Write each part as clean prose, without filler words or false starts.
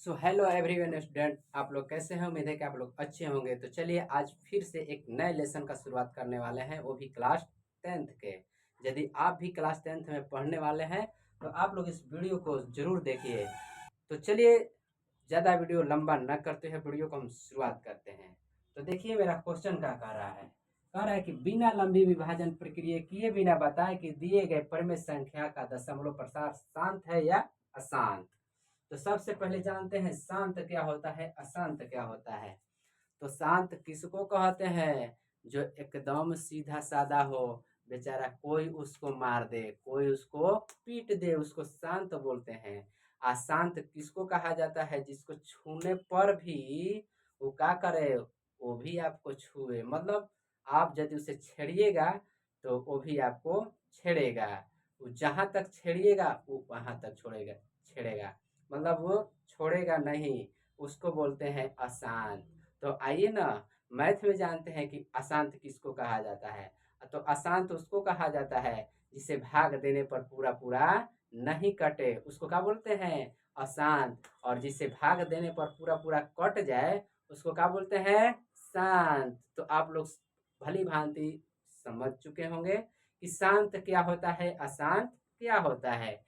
So hello everyone student, आप लोग कैसे हैं? उम्मीद है कि आप लोग अच्छे होंगे। तो चलिए आज फिर से एक नए लेसन का शुरुआत करने वाले हैं, वो भी क्लास 10th के। यदि आप भी क्लास 10th में पढ़ने वाले हैं तो आप लोग इस वीडियो को जरूर देखिए। तो चलिए ज़्यादा वीडियो लंबा न करते हुए वीडियो को हम शुरुआत करते हैं। तो देखिए मेरा क्वेश्चन क्या कह रहा है कि बिना लंबी विभाजन प्रक्रिया किए बिना बताए कि दिए गए परिमेय संख्या का दशमलव प्रसार शांत है या अशांत। तो सबसे पहले जानते हैं शांत क्या होता है, अशांत क्या होता है। तो शांत किसको कहते हैं? जो एकदम सीधा साधा हो, बेचारा कोई उसको मार दे, कोई उसको पीट दे, उसको शांत बोलते हैं। अशांत किसको कहा जाता है? जिसको छूने पर भी वो क्या करे, वो भी आपको छुए। मतलब आप यदि उसे छेड़िएगा तो वो भी आपको छेड़ेगा। वो जहां तक छेड़िएगा वो वहां तक छोड़ेगा, छेड़ेगा। मतलब वो छोड़ेगा नहीं, उसको बोलते हैं अशांत। तो आइए ना मैथ में जानते हैं कि अशांत किसको कहा जाता है। तो अशांत उसको कहा जाता है जिसे भाग देने पर पूरा पूरा नहीं कटे, उसको क्या बोलते हैं? अशांत। और जिसे भाग देने पर पूरा पूरा कट जाए उसको क्या बोलते हैं? शांत। तो आप लोग भली भांति समझ चुके होंगे कि शांत क्या होता है, अशांत क्या होता है।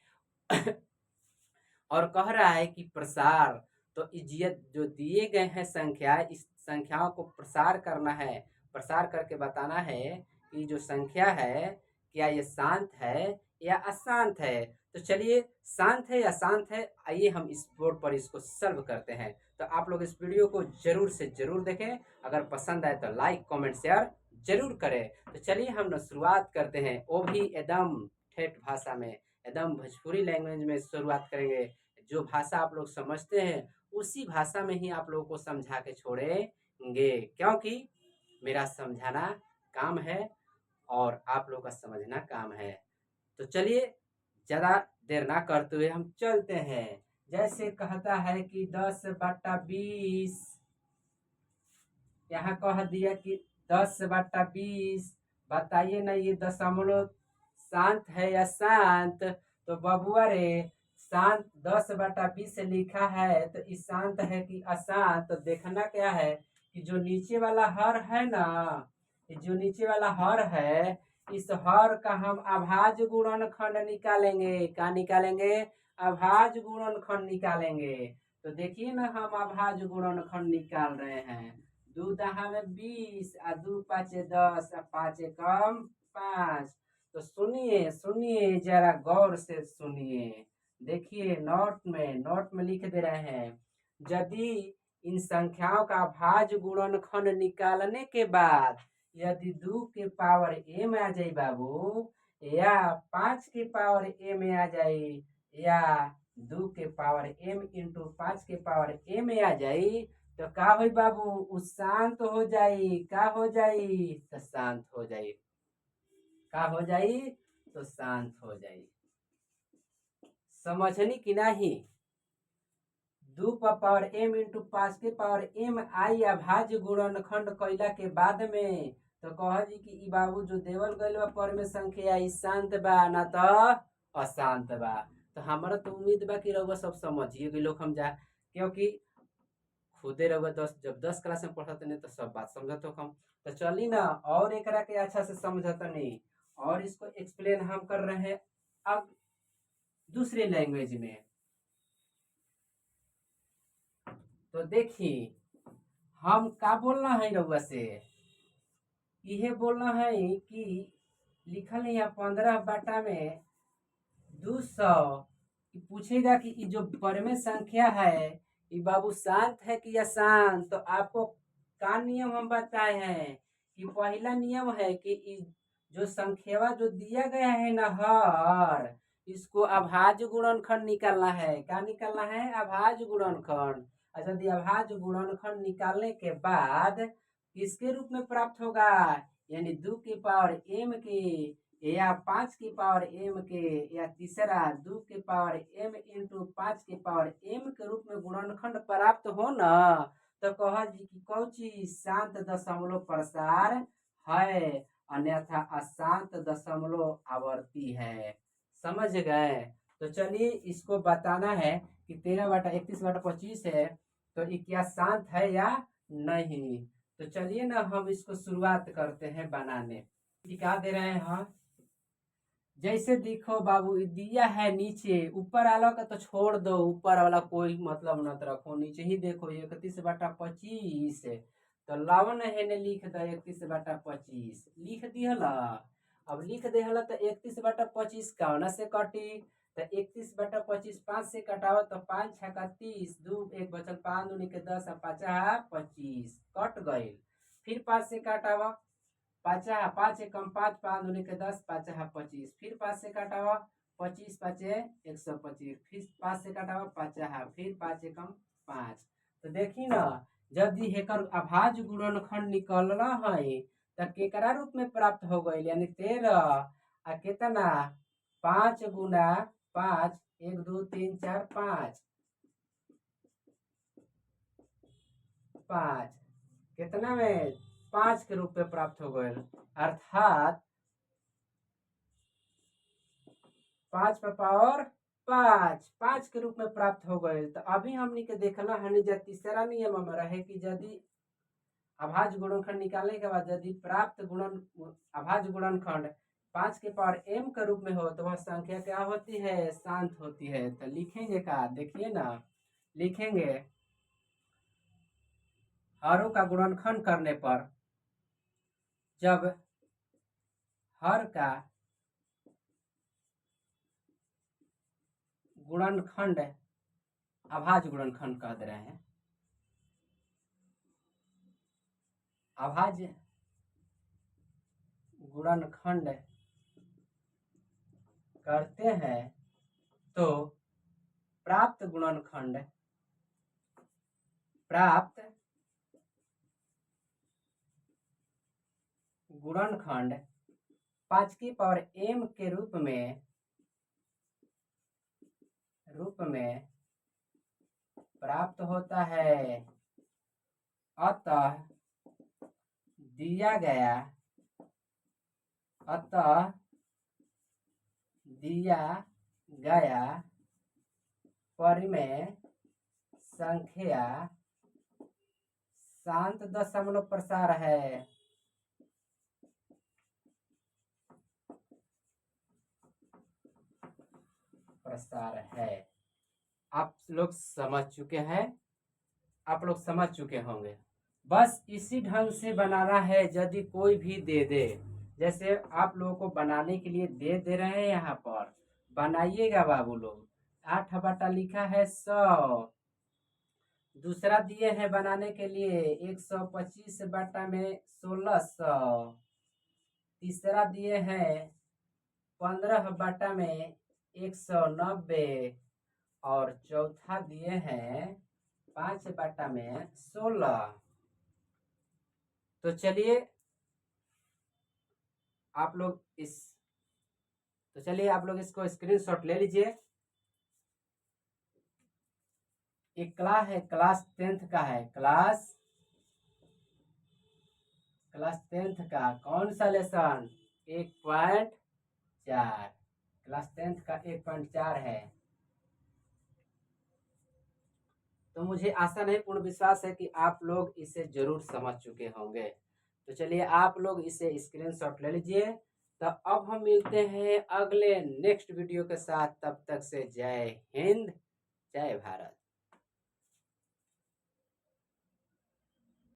और कह रहा है कि प्रसार, तो इज्जत जो दिए गए हैं संख्या, इस संख्याओं को प्रसार करना है, प्रसार करके बताना है कि जो संख्या है क्या ये शांत है या अशांत है। तो चलिए शांत है या शांत है, आइए हम इस बोर्ड पर इसको सॉल्व करते हैं। तो आप लोग इस वीडियो को जरूर से जरूर देखें, अगर पसंद आए तो लाइक कमेंट शेयर जरूर करें। तो चलिए हम लोग शुरुआत करते हैं, वो भी एकदम ठेठ भाषा में, एकदम भोजपुरी लैंग्वेज में शुरुआत करेंगे। जो भाषा आप लोग समझते हैं उसी भाषा में ही आप लोगों को समझा के छोड़ेंगे, क्योंकि मेरा समझाना काम है और आप लोगों का समझना काम है। तो चलिए ज़्यादा देर ना करते हुए हम चलते हैं। जैसे कहता है कि 10/20, यहाँ कह दिया कि 10/20, बताइए ना ये दशमलव शांत है या शांत। तो बबुआ रे, शांत 10/20 से लिखा है तो ये शांत है कि अशांत। तो देखना क्या है कि जो नीचे वाला हर है ना, जो नीचे वाला हर है, इस हर का हम अभाज्य गुणनखंड निकालेंगे। क्या निकालेंगे? अभाज्य गुणनखंड निकालेंगे। तो देखिए ना हम अभाज्य गुणनखंड निकाल रहे हैं। दू दहा में 20, आ दू पाँचे 10, आ पाँच एकम 5। तो सुनिए सुनिए, जरा गौर से सुनिए। देखिए नोट में लिख दे रहे हैं, यदि इन संख्याओं का भाज्य गुणनखंड निकालने के बाद यदि 2 के पावर ए में आ जाए बाबू, या 5 के पावर ए में आ जाए, या 2 के पावर एम इंटू 5 के पावर ए में आ जाए, तो का हो बाबू? उ शांत हो जाई। का हो जाई? तो शांत हो जाई। का हो जाई? तो शांत हो जाई। समझनी कि नहीं? 2 पर पावर एम इंटू 5 के पावर एम आई अभाज्य गुणनखंड कैला के बाद में तो कह जी कि ई बाबू जो देवल गइल बा पर में संख्या ई शांत बा ना तो अशांत बा। तो हमारा तो उम्मीद बा कि रउआ सब समझिए गई लोग हम जा, क्योंकि खुदे रउआ जब 10 क्लास में पढ़त नहीं तो सब बात समझत हो हम। तो चली ना और एकरा के अच्छा से समझत नहीं, और इसको एक्सप्लेन हम कर रहे हैं अब दूसरे लैंग्वेज में। तो देखिए हम का बोलना है रउआ से, इहे बोलना है कि लिखल है यहाँ 15/200। पूछेगा कि ये जो परमे संख्या है ये बाबू शांत है कि अशांत। तो आपको का नियम हम बताए हैं कि पहला नियम है कि जो संख्या जो दिया गया है ना हर, इसको अभाज्य गुणनखंड निकालना है। क्या निकालना है? अभाज्य गुणनखंड। अच्छा, यदि अभाज्य गुणनखंड निकालने के बाद किसके रूप में प्राप्त होगा? यानी 2 की पावर एम के, या 5 की पावर एम के, या तीसरा 2 के पावर एम इंटू 5 के पावर एम के रूप में गुणनखंड प्राप्त हो न, तो कह जी कि कौची शांत दशमलव प्रसार है, अन्यथा अशांत दशमलव आवर्ती है। समझ गए? तो चलिए इसको बताना है कि 13/31/25 है, तो ये क्या शांत है या नहीं। तो चलिए ना हम इसको शुरुआत करते हैं बनाने। दिखा दे रहे हैं हम। जैसे देखो बाबू, दिया है नीचे, ऊपर वाला का तो छोड़ दो, ऊपर वाला कोई मतलब मत रखो, नीचे ही देखो 31/25। तो लावन है ने लिख दो 31/25 लिख दिहला। अब लिख दिहला तो 31/25 कौन से कटी, तो 31/25 5 से कटाओ तो 5 छक्का 30, 2 1 बचल 5 दूनी के 10 और 5 25 कट गई। फिर 5 से काटावा, 5 एकम 5 5 दूनी के 10 5 25, फिर 5 से काटावा 25 5 125, फिर 5 से काटावा 5, फिर 5 एकम 5। तो देखी ना, यदि हेकर अभाज्य गुणनखंड निकलना है तो केकरा रूप में प्राप्त हो गई, यानी 13 आ कितना 5 गुना 5 1 2 3 4 5 5 कितना में 5 के रूप में प्राप्त हो गए, अर्थात 5 पे पावर 5 के रूप में प्राप्त हो गए। तो अभी हमने के देखला हनी जब तीसरा नियम में रहे कि यदि अभाज्य गुणनखंड निकालने के बाद यदि प्राप्त अभाज्य गुणनखंड 5 के पावर m के रूप में हो तो वह संख्या क्या होती है, शांत होती है। तो लिखेंगे का, देखिए ना, लिखेंगे हरों का गुणनखंड करने पर जब हर का गुणनखंड अभाज्य गुणनखंड कह दे रहे हैं, अभाज्य गुणनखंड करते हैं तो प्राप्त गुणनखंड 5 की पावर m के रूप में प्राप्त होता है। अतः दिया गया परिमेय संख्या शांत दशमलव प्रसार है। आप लोग समझ चुके हैं, आप लोग समझ चुके होंगे। बस इसी ढंग से बनाना है। यदि कोई भी दे दे, जैसे आप लोगों को बनाने के लिए दे रहे हैं, यहाँ पर बनाइएगा बाबू लोग। 8 बटा लिखा है 100, दूसरा दिए हैं बनाने के लिए 125 बटा में 1600, तीसरा दिए हैं 15 बटा में 190, और चौथा दिए हैं 5 बटा में 16। तो चलिए आप लोग इसको स्क्रीनशॉट ले लीजिए। एक क्लास है, क्लास 10th का है, क्लास 10th का कौन सा लेसन, 1.4, क्लास 10th का 1.4 है। तो मुझे आशा नहीं, पूर्ण विश्वास है कि आप लोग इसे जरूर समझ चुके होंगे। तो चलिए आप लोग इसे स्क्रीनशॉट ले लीजिए। तो अब हम मिलते हैं अगले नेक्स्ट वीडियो के साथ, तब तक से जय हिंद, जय भारत।